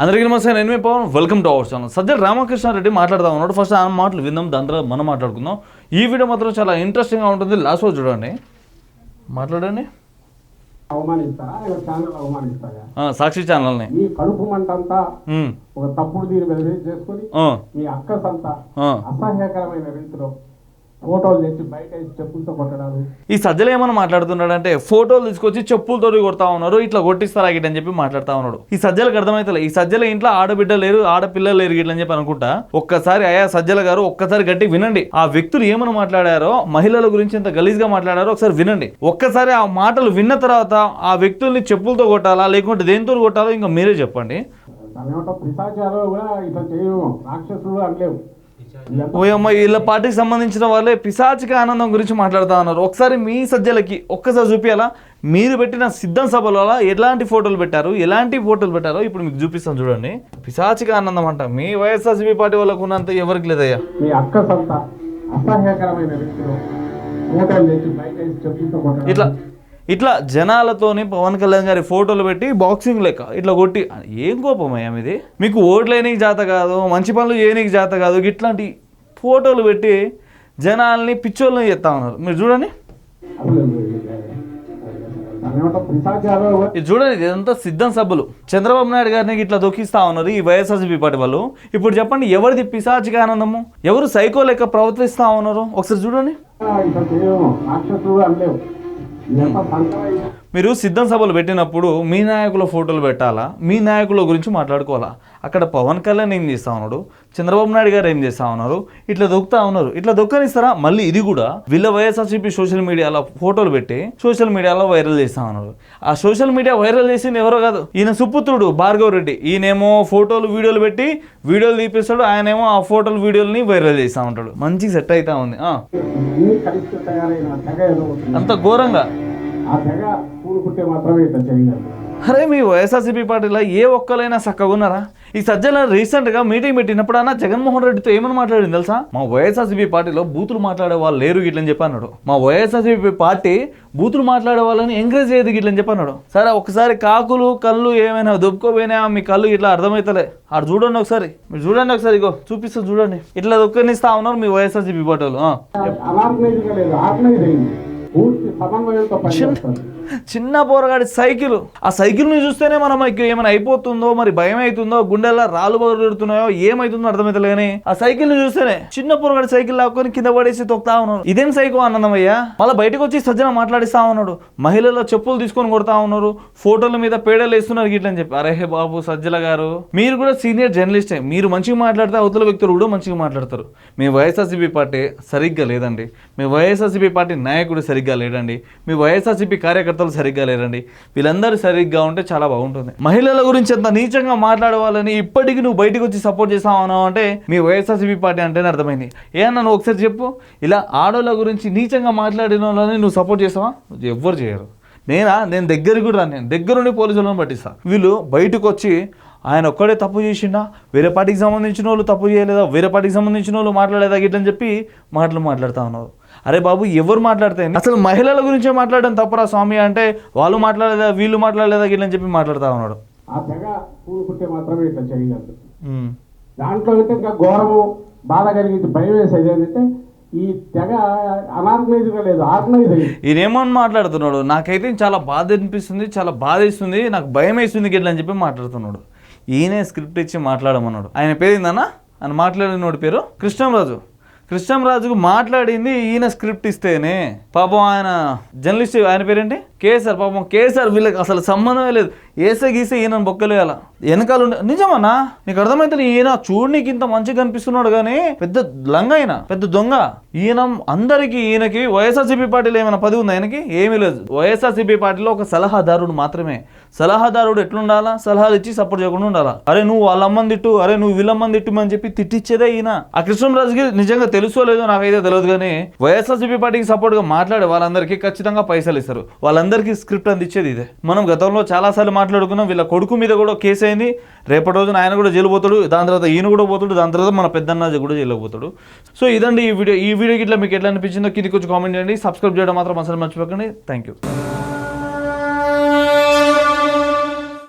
అందరికీ నమస్తే, నేను మీ Pawan. Welcome to our channel. Sajjala Ramakrishna Reddy మాట్లాడుతూ ఉన్నాడు. ఫస్ట్ ఆ మాటలు విందాం, దాని తర్వాత మనం మాట్లాడుకుందాం. ఈ వీడియో మాత్రం చాలా ఇంట్రెస్టింగ్గా ఉంటుంది. లాస్ట్ రోజు చూడండి, మాట్లాడండి. సాక్షి ఛానల్ని మీ కడుపు మంటంతా ఒక తప్పుడు దీని మీద చేసుకుని మీ అక్కసంతా అసహ్యకరమైన రీతిలో ఫోటోలు తెచ్చి బయట చెప్పులతో కొట్టడాలు. ఈ సజ్జలు ఏమన్నా మాట్లాడుతున్నాడంటే ఫోటోలు తీసుకొచ్చి చెప్పులతో కొడతా ఉన్నారు, ఇట్లా కొట్టిస్తారా గిట్ అని చెప్పి మాట్లాడుతూ ఉన్నాడు. ఈ సజ్జలకు అర్థమైతలే, ఈ సజ్జల ఇంట్లో ఆడబిడ్డ లేరు, ఆడపిల్లలు లేరు గిట్లని చెప్పి అనుకుంటా. ఒక్కసారి అయ్యా సజ్జల గారు ఒక్కసారి గట్టి వినండి. ఆ వ్యక్తులు ఏమని మాట్లాడారో, మహిళల గురించి ఎంత గలీజ్గా మాట్లాడారో ఒకసారి వినండి. ఒక్కసారి ఆ మాటలు విన్న తర్వాత ఆ వ్యక్తుల్ని చెప్పులతో కొట్టాలా లేకుంటే దేంతో కొట్టాలో ఇంకా మీరే చెప్పండి. రాక్షసులు అనలేవు. ఓయమ్మ, వీళ్ళ పార్టీకి సంబంధించిన వాళ్ళే పిశాచిక ఆనందం గురించి మాట్లాడుతూ ఉన్నారు. ఒకసారి మీ సజ్జలకి ఒక్కసారి చూపించాలా, మీరు పెట్టిన సిద్ధం సభల ఎలాంటి ఫోటోలు పెట్టారు, ఎలాంటి ఫోటోలు పెట్టారో ఇప్పుడు మీకు చూపిస్తాను చూడండి. పిశాచిక ఆనందం అంట. మీ వైఎస్ఆర్సీపీ పార్టీ వాళ్ళకు ఉన్నంత ఎవరికి లేదయ్యా. మీ అక్క సంత అసహ్యకరమైన రీతిలో ఫోటోలు తెచ్చి బయట చెప్పులతో కొట్టడం. ఇట్లా జనాలతోని పవన్ కళ్యాణ్ గారి ఫోటోలు పెట్టి బాక్సింగ్ లెక్క ఇట్లా కొట్టి, ఏం కోపమయ్యా ఇది? మీకు ఓట్లేనికి జాత కాదు, మంచి పనులు చేయనీకి జాత కాదు, ఇట్లాంటి ఫోటోలు పెట్టి జనాల్ని పిచ్చోళ్ళని చేస్తా ఉన్నారు. మీరు చూడండి, ఇది చూడండి, ఇదంతా సిద్ధం సభలు. చంద్రబాబు నాయుడు గారిని ఇట్లా దొక్కిస్తా ఉన్నారు ఈ వైఎస్ఆర్సీపీ పార్టీ వాళ్ళు. ఇప్పుడు చెప్పండి, ఎవరిది పిశాచిక ఆనందము? ఎవరు సైకో లెక్క ప్రవర్తిస్తా ఉన్నారు? ఒకసారి చూడండి. మీరు సిద్ధం సభలు పెట్టినప్పుడు మీ నాయకుల ఫోటోలు పెట్టాలా, మీ నాయకుల గురించి మాట్లాడుకోవాలా? అక్కడ పవన్ కళ్యాణ్ ఏం చేస్తూ ఉన్నాడు, చంద్రబాబు నాయుడు గారు ఏం చేస్తూ ఉన్నారు, ఇట్లా దొక్కుతా ఉన్నారు. ఇట్లా దొక్కనిస్తారా? మళ్ళీ ఇది కూడా వీళ్ళ వైఎస్ఆర్సీపీ సోషల్ మీడియాలో ఫోటోలు పెట్టి సోషల్ మీడియాలో వైరల్ చేస్తూ ఉన్నారు. ఆ సోషల్ మీడియా వైరల్ చేసింది ఎవరో కాదు, ఈయన సుపుత్రుడు భార్గవ్ రెడ్డి. ఈయనేమో ఫోటోలు వీడియోలు పెట్టి వీడియోలు తీపిస్తాడు, ఆయనేమో ఆ ఫోటోలు వీడియోలని వైరల్ చేస్తూ ఉంటాడు. మంచిగా సెట్ అవుతా ఉంది. అంత ఘోరంగా అరే, మీ వైఎస్ఆర్సీపీ పార్టీలో ఏ ఒక్కరైనా చక్కగా ఉన్నారా? ఈ సజ్జల రీసెంట్గా మీటింగ్ పెట్టినప్పుడు అన్న జగన్మోహన్ రెడ్డితో ఏమని మాట్లాడింది తెలుసా? మా వైఎస్ఆర్సీపీ పార్టీలో బూతులు మాట్లాడే వాళ్ళు లేరు గిట్లని చెప్పి అన్నాడు. మా వైఎస్ఆర్సీపీ పార్టీ బూతులు మాట్లాడే వాళ్ళని ఎంకరేజ్ చేయదు గిట్లని చెప్పి అన్నాడు. సరే, ఒకసారి కాకులు కళ్ళు ఏమైనా దొబ్బుకోపోయినా మీ కళ్ళు ఇట్లా అర్థమవుతలే, ఆడు చూడండి ఒకసారి, మీరు చూడండి ఒకసారి, ఇగో చూపిస్తా చూడండి. ఇట్లా దొక్కనిస్తా ఉన్నారు మీ వైఎస్ఆర్సీపీ పార్టీలు. చిన్న పోరగాడి సైకిల్, ఆ సైకిల్ని చూస్తేనే మనం ఏమైనా అయిపోతుందో, మరి భయం అవుతుందో, గుండెల్లో రాళ్ళు పగులుతున్నాయో ఏమైతుందో అర్థమవుతుంది. కానీ ఆ సైకిల్ని చూస్తేనే చిన్న పోరగాడి సైకిల్ లాక్కొని కింద పడేసి తొక్కుతా ఉన్నాడు. ఇదేం సైకో ఆనందమయ్యా? మళ్ళీ బయటకు వచ్చి సజ్జన మాట్లాడిస్తా ఉన్నాడు, మహిళల చెప్పులు తీసుకొని కొడతా ఉన్నారు, ఫోటోల మీద పేడలు వేస్తున్నారు గిట్లని చెప్పి. అరే బాబు సజ్జల గారు, మీరు కూడా సీనియర్ జర్నలిస్టే, మీరు మంచిగా మాట్లాడితే అవతల వ్యక్తులు కూడా మంచిగా మాట్లాడతారు. మీ వైఎస్ఆర్సీపీ పార్టీ సరిగ్గా లేదండి, మీ వైఎస్ఆర్సీపీ పార్టీ నాయకుడు సరిగ్గా లేడండి, మీ వైఎస్ఆర్సీపీ కార్యకర్తలు సరిగ్గా లేరండి. వీళ్ళందరూ సరిగ్గా ఉంటే చాలా బాగుంటుంది. మహిళల గురించి ఎంత నీచంగా మాట్లాడవాలని ఇప్పటికీ నువ్వు బయటకు వచ్చి సపోర్ట్ చేస్తావు అంటే మీ వైఎస్ఆర్సీపీ పార్టీ అంటేనే అర్థమైంది. ఏమన్నా నువ్వు ఒకసారి చెప్పు, ఇలా ఆడోళ్ళ గురించి నీచంగా మాట్లాడిన వాళ్ళని నువ్వు సపోర్ట్ చేస్తావా? ఎవ్వరు చేయరు. నేను దగ్గరికి కూడా రాను, నేను దగ్గరుండి పోలీసులను పట్టిస్తా. వీళ్ళు బయటకు వచ్చి ఆయన ఒక్కడే తప్పు చేసిండా, వేరే పార్టీకి సంబంధించిన వాళ్ళు తప్పు చేయలేదా, వేరే పార్టీకి సంబంధించిన వాళ్ళు మాట్లాడలేదా గిట్లని చెప్పి మాట్లాడుతూ ఉన్నారు. అరే బాబు, ఎవరు మాట్లాడితే అసలు మహిళల గురించే మాట్లాడడం తప్పరా స్వామి అంటే, వాళ్ళు మాట్లాడలేదా వీళ్ళు మాట్లాడలేదా గిట్లని చెప్పి మాట్లాడుతూ ఉన్నాడు. దాంట్లో ఇంకా ఘోరము బాధ కలిగించి భయం వేసేది ఏంటంటే ఈ తెగ అనార్గనైజ్గా లేదు, ఆర్గనైజ్ అయ్యింది. ఈయనేమని మాట్లాడుతున్నాడు, నాకైతే చాలా బాధ అనిపిస్తుంది, చాలా బాధ ఇస్తుంది, నాకు భయం వేస్తుంది గిట్లని చెప్పి మాట్లాడుతున్నాడు. ఈయనే స్క్రిప్ట్ ఇచ్చి మాట్లాడమన్నాడు. ఆయన పేరు ఏందన్నా? ఆయన మాట్లాడినోడి పేరు కృష్ణంరాజుకు మాట్లాడింది ఈయన స్క్రిప్ట్ ఇస్తేనే. పాపం ఆయన జర్నలిస్ట్, ఆయన పేరేంటి? కేసీఆర్. పాపం కేసీఆర్ వీళ్ళకి అసలు సంబంధమే లేదు. ఏసే గీసే ఈయన బొక్కలేయాల వెనకాల ఉండే. నిజమన్నా? నీకు అర్థమైతే ఈయన చూడనీకి ఇంత మంచిగా కనిపిస్తున్నాడు కానీ పెద్ద లంగ, ఆయన పెద్ద దొంగ. ఈయన అందరికీ, ఈయనకి వైఎస్ఆర్సీపీ పార్టీలో ఏమైనా పది ఉంది? ఆయనకి ఏమీ లేదు. వైఎస్ఆర్సీపీ పార్టీలో ఒక సలహాదారుడు మాత్రమే. సలహాదారుడు ఎట్లుండాలా? సలహాలు ఇచ్చి సపోర్ట్ చేయకుండా ఉండాలా. అరే నువ్వు వాళ్ళ అమ్మని తిట్టు, అరే నువ్వు వీళ్ళమ్మని తిట్టు అని చెప్పి తిట్టిచ్చేదే ఈయన. ఆ కృష్ణంరాజుకి నిజంగా తెలుసో లేదో నాకైతే తెలియదు కానీ వైఎస్ఆర్సీపీ పార్టీకి సపోర్ట్ గా మాట్లాడే వాళ్ళందరికీ ఖచ్చితంగా పైసలు ఇస్తారు. వాళ్ళందరికీ స్క్రిప్ట్ అందించేది ఇదే. మనం గతంలో చాలాసార్లు మాట్లాడుకున్నాం. వీళ్ళ కొడుకు మీద కూడా కేసు అయింది. రేపటి రోజున ఆయన కూడా జైలు పోతాడు, దాని తర్వాత ఈయన కూడా పోతాడు, దాని తర్వాత మన పెద్దన్న కూడా జైలు పోతాడు. సో ఇదండి ఈ వీడియోకి ఇట్లా మీకు ఎట్లా అనిపించిందో కింద కొంచెం కామెంట్ చేయండి. సబ్స్క్రైబ్ చేయడం మాత్రం అసలు మర్చిపోకండి. Thank you.